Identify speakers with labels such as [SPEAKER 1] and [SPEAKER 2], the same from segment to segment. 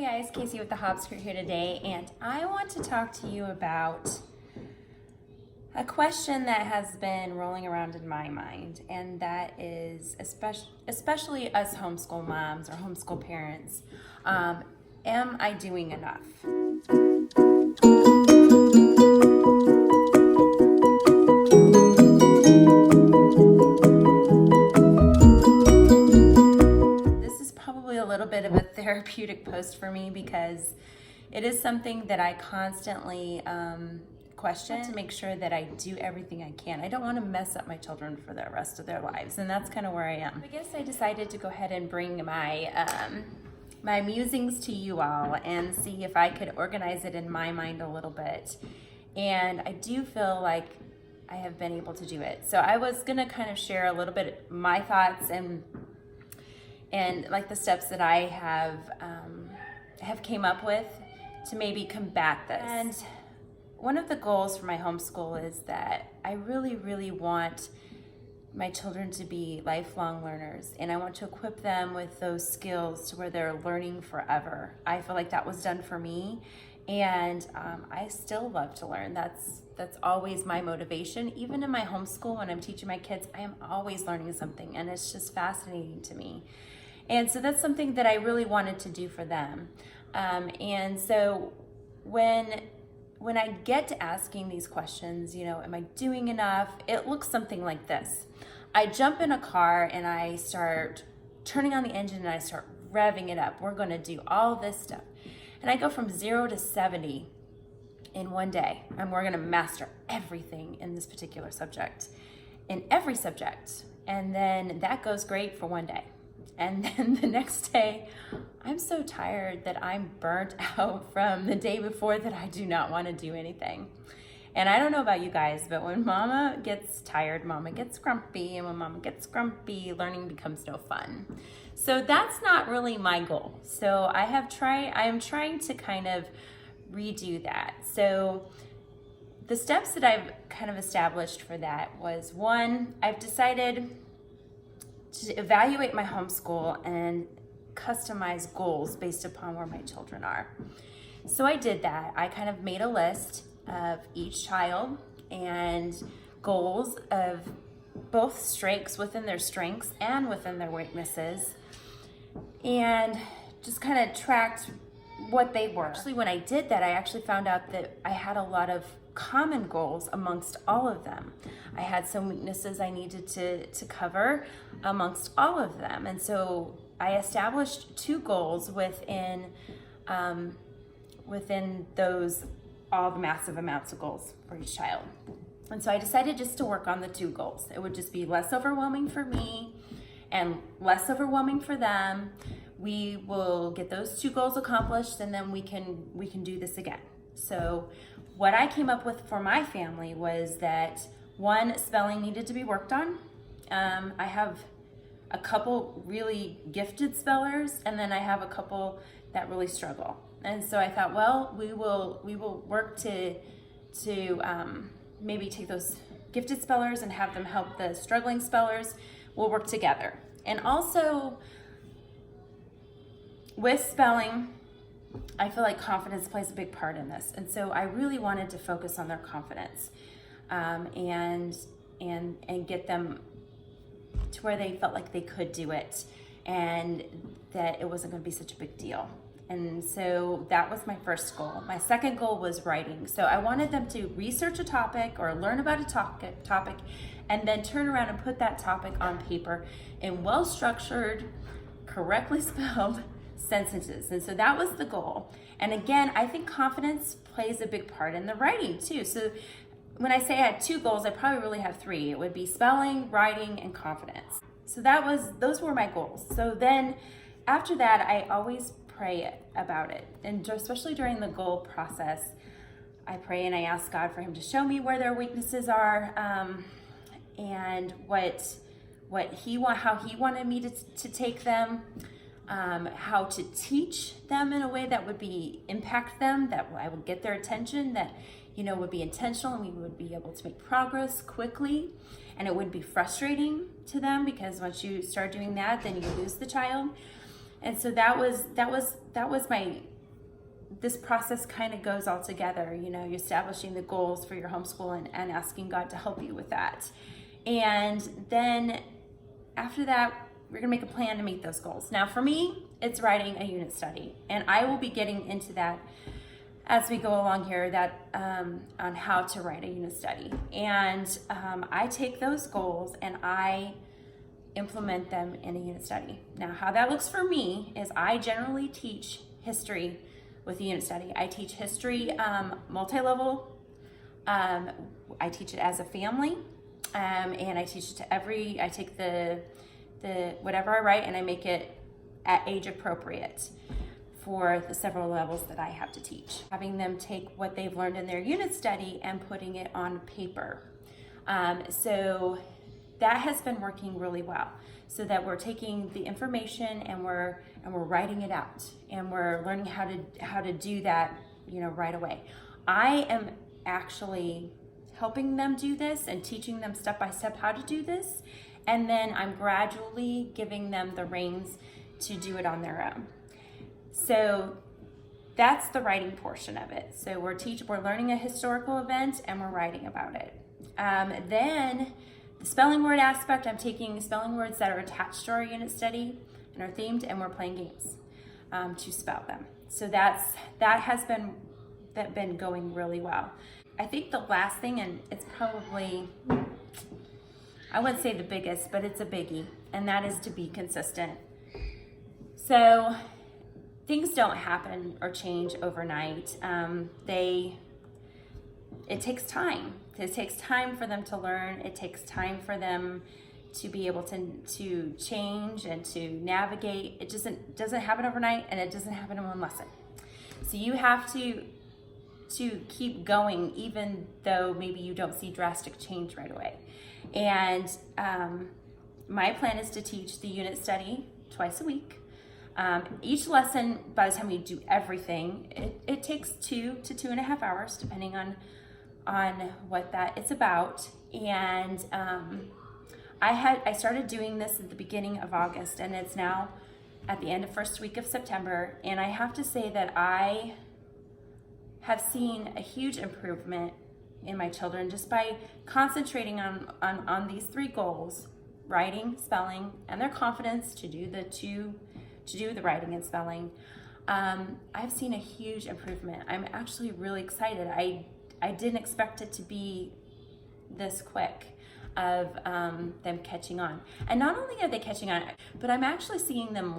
[SPEAKER 1] Hi guys, Casey with the Hobbs Crew here today, and I want to talk to you about a question that has been rolling around in my mind, and that is especially us homeschool moms or homeschool parents. Am I doing enough? A little bit of a therapeutic post for me because it is something that I constantly question to make sure that I do everything I can. I don't want to mess up my children for the rest of their lives, and that's kind of where I am. I guess I decided to go ahead and bring my my musings to you all and see if I could organize it in my mind a little bit. And I do feel like I have been able to do it. So I was gonna kind of share a little bit of my thoughts and like the steps that I have came up with to maybe combat this. And one of the goals for my homeschool is that I really want my children to be lifelong learners, and I want to equip them with those skills to where they're learning forever. I feel like that was done for me, and I still love to learn. That's always my motivation. Even in my homeschool, when I'm teaching my kids, I am always learning something, and it's just fascinating to me. And so that's something that I really wanted to do for them. And so when I get to asking these questions, you know, am I doing enough? It looks something like this. I jump in a car and I start turning on the engine and I start revving it up. We're gonna do all this stuff. And I go from 0 to 70 in one day. And we're gonna master everything in this particular subject, in every subject. And then that goes great for one day. And then the next day, I'm so tired that I'm burnt out from the day before that I do not want to do anything. And I don't know about you guys, but when mama gets tired, mama gets grumpy. And when mama gets grumpy, learning becomes no fun. So that's not really my goal. So I am trying to kind of redo that. So the steps that I've kind of established for that was, one, I've decided to evaluate my homeschool and customize goals based upon where my children are. So I did that. I kind of made a list of each child and goals of both strengths within their strengths and within their weaknesses, and just kind of tracked what they were. Actually, when I did that, I actually found out that I had a lot of common goals amongst all of them. I had some weaknesses I needed to cover amongst all of them. And so I established 2 goals within those, all the massive amounts of goals for each child. And so I decided just to work on the 2 goals. It would just be less overwhelming for me and less overwhelming for them. We will get those 2 goals accomplished, and then we can do this again. So what I came up with for my family was that, 1, spelling needed to be worked on. I have a couple really gifted spellers, and then I have a couple that really struggle. And so I thought, well, we will work to maybe take those gifted spellers and have them help the struggling spellers. We'll work together. And also with spelling, I feel like confidence plays a big part in this. And so I really wanted to focus on their confidence, and get them to where they felt like they could do it and that it wasn't going to be such a big deal. And so that was my first goal. My second goal was writing. So I wanted them to research a topic or learn about a topic and then turn around and put that topic on paper in well-structured, correctly spelled sentences. And so that was the goal. And again, I think confidence plays a big part in the writing too. So when I say I had 2 goals, I probably really have 3. It would be spelling, writing, and confidence. So those were my goals. So then after that, I always pray about it. And especially during the goal process, I pray and I ask God for him to show me where their weaknesses are, and how he wanted me to take them. How to teach them in a way that would impact them, that I would get their attention, that, you know, would be intentional, and we would be able to make progress quickly, and it wouldn't be frustrating to them, because once you start doing that, then you lose the child. And so that was my, this process kind of goes all together. You're establishing the goals for your homeschool and asking God to help you with that. And then after that, we're gonna make a plan to meet those goals. Now for me, it's writing a unit study, and I will be getting into that as we go along here, that on how to write a unit study. And I take those goals and I implement them in a unit study. Now, how that looks for me is I generally teach history with a unit study. I teach history multi-level. I teach it as a family, and I teach it to I take the whatever I write and I make it at age appropriate for the several levels that I have to teach. Having them take what they've learned in their unit study and putting it on paper. So that has been working really well, so that we're taking the information and we're writing it out, and we're learning how to do that, right away. I am actually helping them do this and teaching them step by step how to do this, and then I'm gradually giving them the reins to do it on their own. So that's the writing portion of it. So we're learning a historical event and we're writing about it. Then the spelling word aspect, I'm taking spelling words that are attached to our unit study and are themed, and we're playing games to spell them. So that has been going really well. I think the last thing, and it's probably, I wouldn't say the biggest, but it's a biggie, and that is to be consistent. So things don't happen or change overnight. It takes time. It takes time for them to learn. It takes time for them to be able to change and to navigate. It doesn't happen overnight, and it doesn't happen in one lesson. So you have to keep going, even though maybe you don't see drastic change right away. And my plan is to teach the unit study twice a week. Each lesson, by the time we do everything, it takes 2 to 2.5 hours, depending on what that it's about. And I started doing this at the beginning of August, and it's now at the end of first week of September. And I have to say that I have seen a huge improvement in my children just by concentrating on these 3 goals: writing, spelling, and their confidence to do the writing and spelling. I've seen a huge improvement. I'm actually really excited. I didn't expect it to be this quick of them catching on. And not only are they catching on, but I'm actually seeing them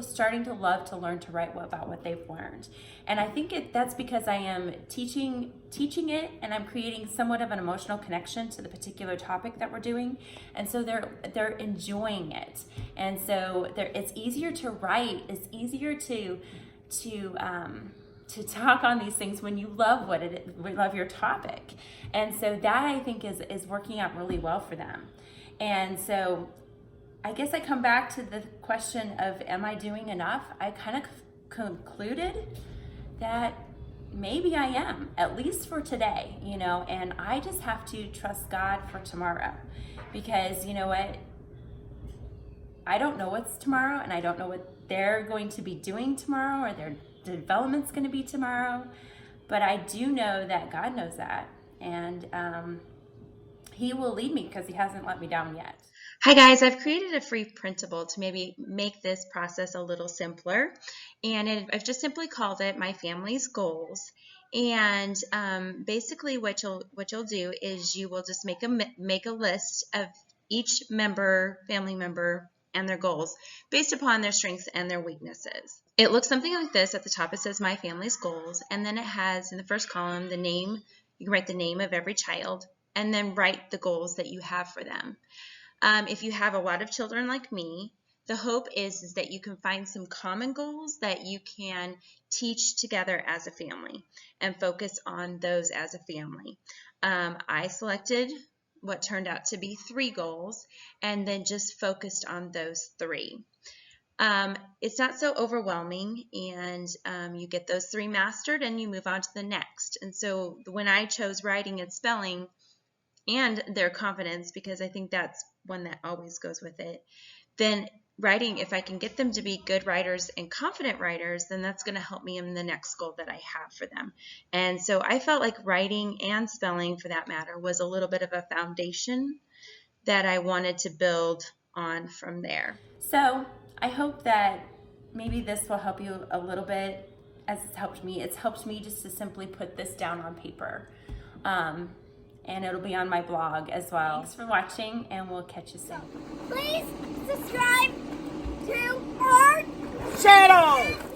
[SPEAKER 1] starting to love to learn to write about what they've learned. And I think that's because I am teaching it, and I'm creating somewhat of an emotional connection to the particular topic that we're doing. And so they're enjoying it. And so it's easier to write. It's easier to talk on these things when you love love your topic. And so that, I think, is working out really well for them. And so I guess I come back to the question of, am I doing enough? I kind of concluded that maybe I am, at least for today, and I just have to trust God for tomorrow, because you know what? I don't know what's tomorrow, and I don't know what they're going to be doing tomorrow, or their development's going to be tomorrow, but I do know that God knows that, and He will lead me, because He hasn't let me down yet.
[SPEAKER 2] Hi guys, I've created a free printable to maybe make this process a little simpler, and I've just simply called it My Family's Goals. And basically what you'll do is you will just make a list of each family member, and their goals based upon their strengths and their weaknesses. It looks something like this. At the top it says My Family's Goals, and then it has in the first column the name. You can write the name of every child, and then write the goals that you have for them. If you have a lot of children like me, the hope is that you can find some common goals that you can teach together as a family and focus on those as a family. I selected what turned out to be 3 goals, and then just focused on those 3. It's not so overwhelming, and you get those 3 mastered and you move on to the next. And so when I chose writing and spelling and their confidence, because I think that's one that always goes with it, then writing, if I can get them to be good writers and confident writers, then that's going to help me in the next goal that I have for them. And so I felt like writing and spelling, for that matter, was a little bit of a foundation that I wanted to build on from there.
[SPEAKER 1] So I hope that maybe this will help you a little bit as it's helped me. It's helped me just to simply put this down on paper. And it'll be on my blog as well. Thanks for watching, and we'll catch you soon.
[SPEAKER 3] Please subscribe to our
[SPEAKER 4] channel.